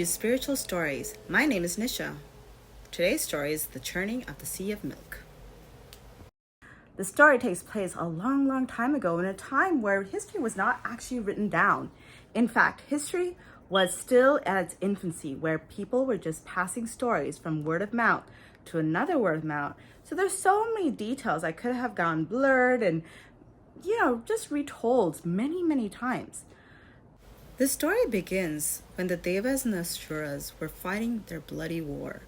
to Spiritual Stories. My name is Nisha. Today's story is The Churning of the Sea of Milk. The story takes place a long, long time ago in a time where history was not actually written down. In fact, history was still at its infancy, where people were just passing stories from word of mouth to another word of mouth. So there's so many details that could have gone blurred and, just retold many, many times. The story begins when the Devas and the Asuras were fighting their bloody war.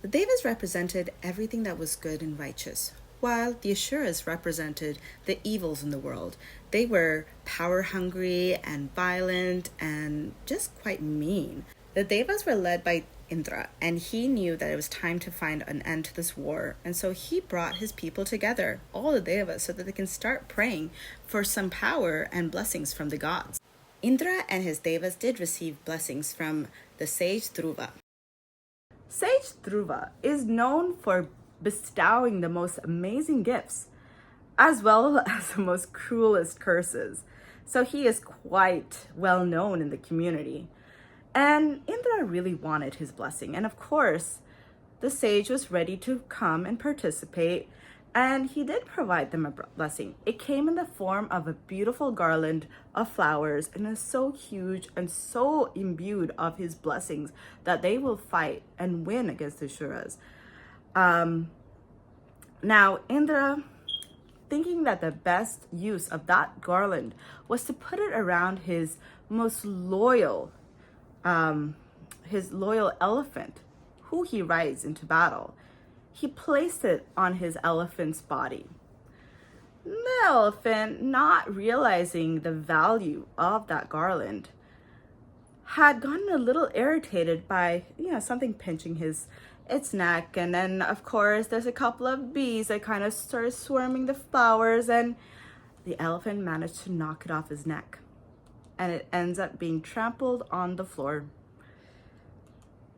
The Devas represented everything that was good and righteous, while the Asuras represented the evils in the world. They were power-hungry and violent and just quite mean. The Devas were led by Indra, and he knew that it was time to find an end to this war. And so he brought his people together, all the Devas, so that they can start praying for some power and blessings from the gods. Indra and his Devas did receive blessings from the sage Dhruva. Sage Dhruva is known for bestowing the most amazing gifts, as well as the most cruelest curses. So he is quite well known in the community. And Indra really wanted his blessing. And of course, the sage was ready to come and participate. And he did provide them a blessing. It came in the form of a beautiful garland of flowers, and is so huge and so imbued of his blessings that they will fight and win against the Asuras. Now, Indra, thinking that the best use of that garland was to put it around his most loyal, elephant, who he rides into battle, he placed it on his elephant's body. The elephant, not realizing the value of that garland, had gotten a little irritated by, something pinching its neck. And then, of course, there's a couple of bees that kind of started swarming the flowers, and the elephant managed to knock it off his neck. And it ends up being trampled on the floor.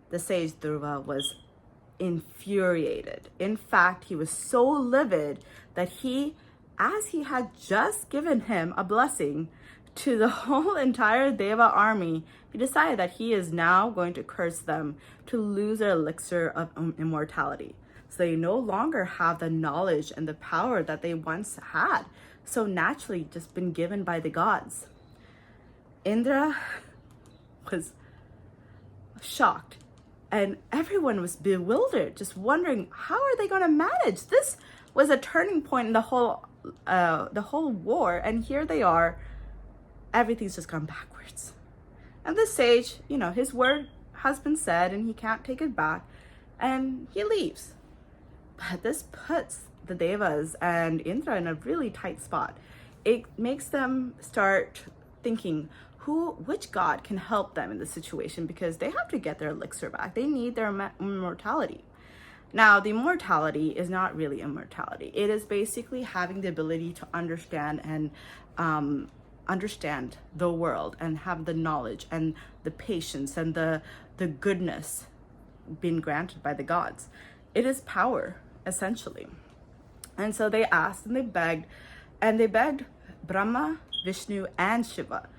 The sage Dhruva was infuriated. In fact, he was so livid that as he had just given him a blessing to the whole entire Deva army, he decided that he is now going to curse them to lose their elixir of immortality. So they no longer have the knowledge and the power that they once had, so naturally just been given by the gods. Indra was shocked. And everyone was bewildered, just wondering, how are they going to manage? This was a turning point in the whole war, and here they are. Everything's just gone backwards. And the sage, his word has been said, and he can't take it back, and he leaves. But this puts the Devas and Indra in a really tight spot. It makes them start thinking, which god can help them in this situation, because they have to get their elixir back. They need their immortality. Now, the immortality is not really immortality. It is basically having the ability to understand and understand the world, and have the knowledge and the patience and the goodness being granted by the gods. It is power, essentially. And so they asked and they begged Brahma, Vishnu, and Shiva,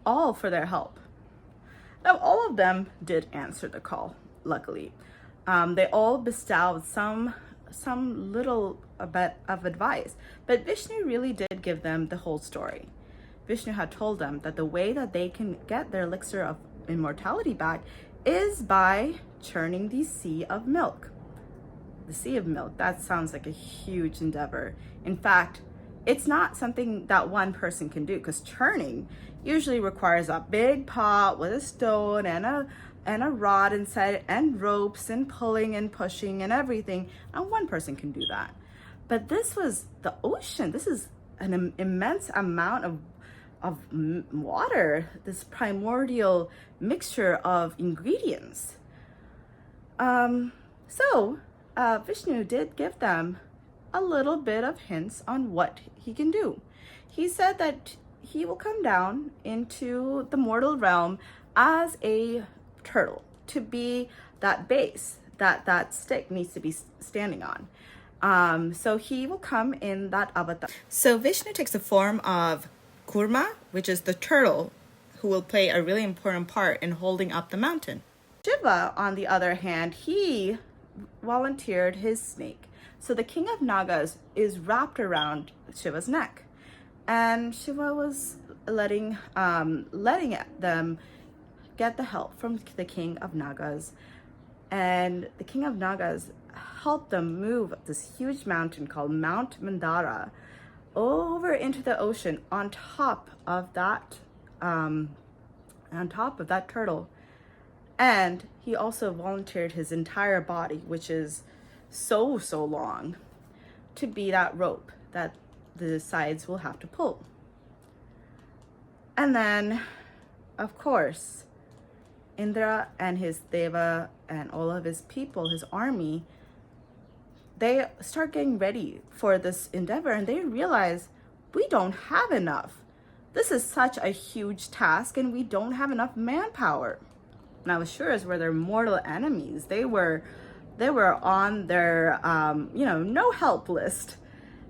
all for their help. Now, all of them did answer the call, luckily. They all bestowed some little bit of advice, but Vishnu really did give them the whole story. Vishnu had told them that the way that they can get their elixir of immortality back is by churning the sea of milk. The sea of milk, that sounds like a huge endeavor. In fact, it's not something that one person can do, because churning usually requires a big pot with a stone and a rod inside, and ropes and pulling and pushing and everything. And one person can do that. But this was the ocean. This is an immense amount of water, this primordial mixture of ingredients. So Vishnu did give them a little bit of hints on what he can do. He said that he will come down into the mortal realm as a turtle, to be that base that stick needs to be standing on. So he will come in that avatar. So Vishnu takes the form of Kurma, which is the turtle who will play a really important part in holding up the mountain. Shiva, on the other hand, he volunteered his snake. So the king of Nagas is wrapped around Shiva's neck. And Shiva was letting them get the help from the king of Nagas. And the king of Nagas helped them move this huge mountain called Mount Mandara over into the ocean on top of that turtle. And he also volunteered his entire body, which is so long, to be that rope that the sides will have to pull. And then, of course, Indra and his Deva and all of his people, his army, they start getting ready for this endeavor, and they realize, we don't have enough. This is such a huge task, and we don't have enough manpower. Now, Asuras were their mortal enemies. They were on their no help list.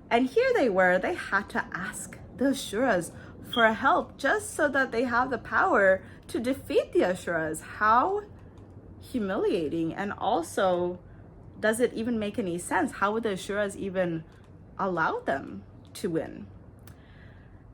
And here they were, they had to ask the Asuras for help just so that they have the power to defeat the Asuras. How humiliating. And also, does it even make any sense? How would the Asuras even allow them to win?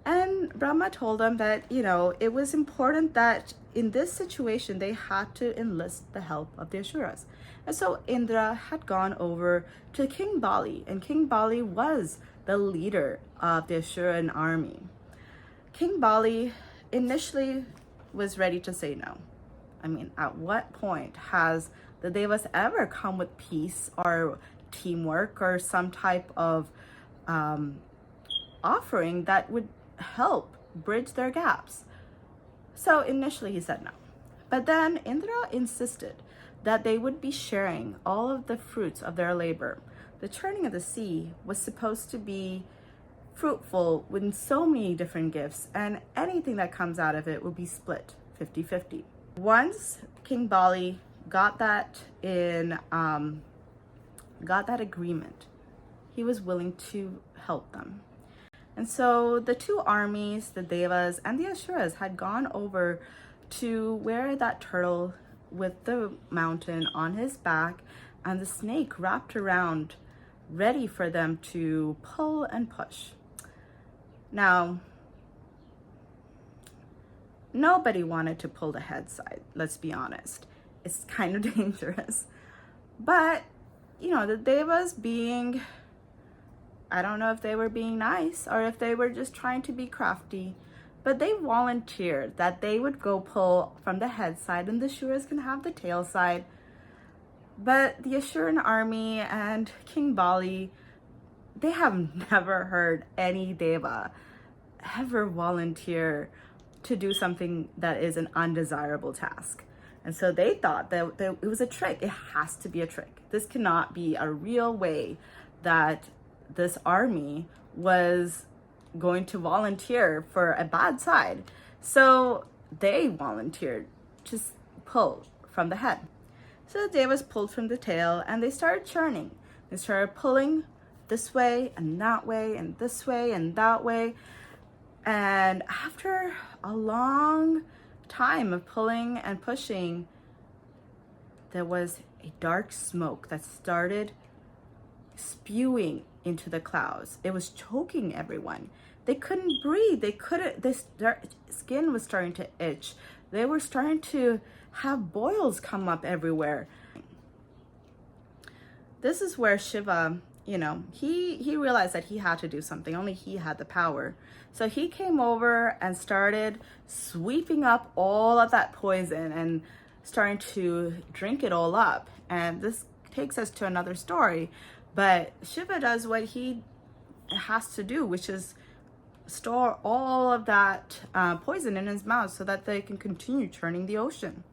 And Brahma told them that, it was important that in this situation, they had to enlist the help of the Asuras. And so Indra had gone over to King Bali, and King Bali was the leader of the Asuran army. King Bali initially was ready to say no. I mean, at what point has the Devas ever come with peace or teamwork or some type of offering that would help bridge their gaps? So initially he said no. But then Indra insisted that they would be sharing all of the fruits of their labor. The churning of the sea was supposed to be fruitful with so many different gifts, and anything that comes out of it will be split 50-50. Once King Bali got that agreement, he was willing to help them. And so the two armies, the Devas and the Asuras, had gone over to where that turtle with the mountain on his back and the snake wrapped around, ready for them to pull and push. Now, nobody wanted to pull the head side, let's be honest. It's kind of dangerous. But, the Devas being, I don't know if they were being nice or if they were just trying to be crafty, but they volunteered that they would go pull from the head side and the Asuras can have the tail side. But the Asuran army and King Bali, they have never heard any Deva ever volunteer to do something that is an undesirable task. And so they thought that it was a trick. It has to be a trick. This cannot be a real way that this army was going to volunteer for a bad side. So they volunteered to pull from the head. So the Devas pulled from the tail and they started churning. They started pulling this way and that way and this way and that way. And after a long time of pulling and pushing, there was a dark smoke that started spewing into the clouds. It was choking everyone. They couldn't breathe. Their skin was starting to itch. They were starting to have boils come up everywhere. This is where Shiva, he realized that he had to do something. Only he had the power. So he came over and started sweeping up all of that poison and starting to drink it all up. And this takes us to another story. But Shiva does what he has to do, which is store all of that poison in his mouth so that they can continue churning the ocean.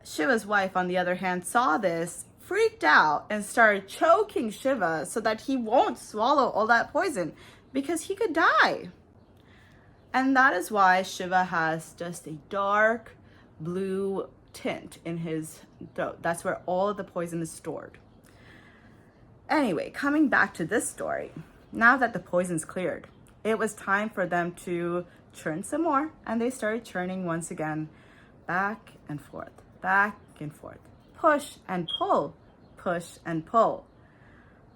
Shiva's wife, on the other hand, saw this, freaked out, and started choking Shiva so that he won't swallow all that poison because he could die. And that is why Shiva has just a dark blue tint in his throat. That's where all of the poison is stored. Anyway, coming back to this story, now that the poison's cleared, it was time for them to churned some more, and they started churning once again, back and forth, push and pull,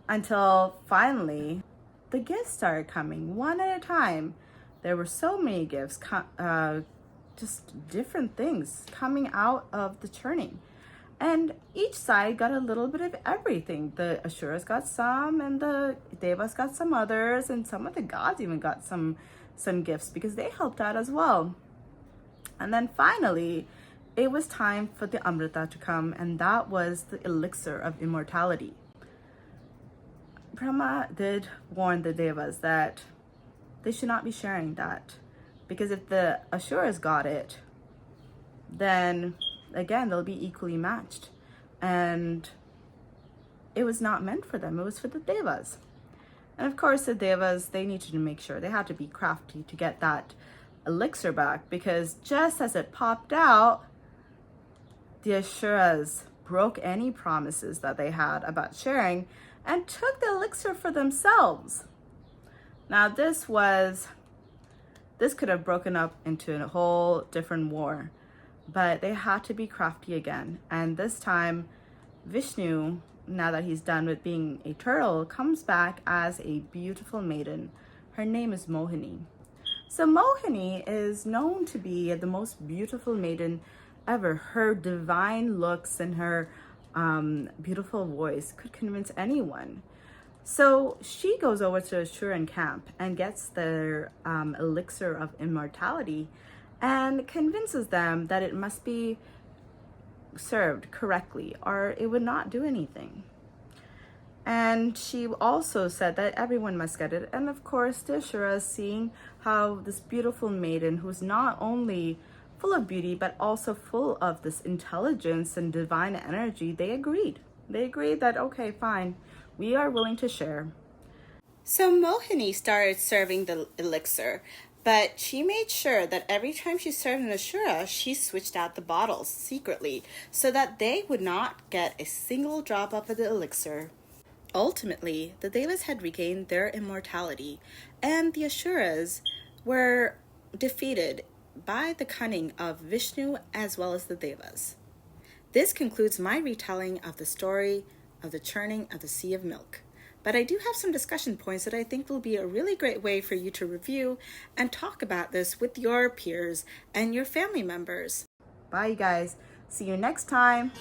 until finally the gifts started coming one at a time. There were so many gifts, just different things coming out of the churning. And each side got a little bit of everything. The Asuras got some, and the Devas got some others, and some of the gods even got some gifts because they helped out as well. And then finally, it was time for the Amrita to come, and that was the elixir of immortality. Brahma did warn the Devas that they should not be sharing that, because if the Asuras got it, then again, they'll be equally matched. And it was not meant for them. It was for the Devas. And of course, the Devas, they needed to make sure. They had to be crafty to get that elixir back, because just as it popped out, the Asuras broke any promises that they had about sharing and took the elixir for themselves. Now, this could have broken up into a whole different war. But they had to be crafty again. And this time, Vishnu, now that he's done with being a turtle, comes back as a beautiful maiden. Her name is Mohini. So Mohini is known to be the most beautiful maiden ever. Her divine looks and her beautiful voice could convince anyone. So she goes over to Asuran camp and gets their elixir of immortality, and convinces them that it must be served correctly or it would not do anything. And she also said that everyone must get it. And of course, the Asuras, seeing how this beautiful maiden, who's not only full of beauty, but also full of this intelligence and divine energy, they agreed. They agreed that, okay, fine, we are willing to share. So Mohini started serving the elixir, but she made sure that every time she served an Asura, she switched out the bottles secretly so that they would not get a single drop of the elixir. Ultimately, the Devas had regained their immortality, and the Asuras were defeated by the cunning of Vishnu as well as the Devas. This concludes my retelling of the story of the churning of the Sea of Milk. But I do have some discussion points that I think will be a really great way for you to review and talk about this with your peers and your family members. Bye, you guys. See you next time.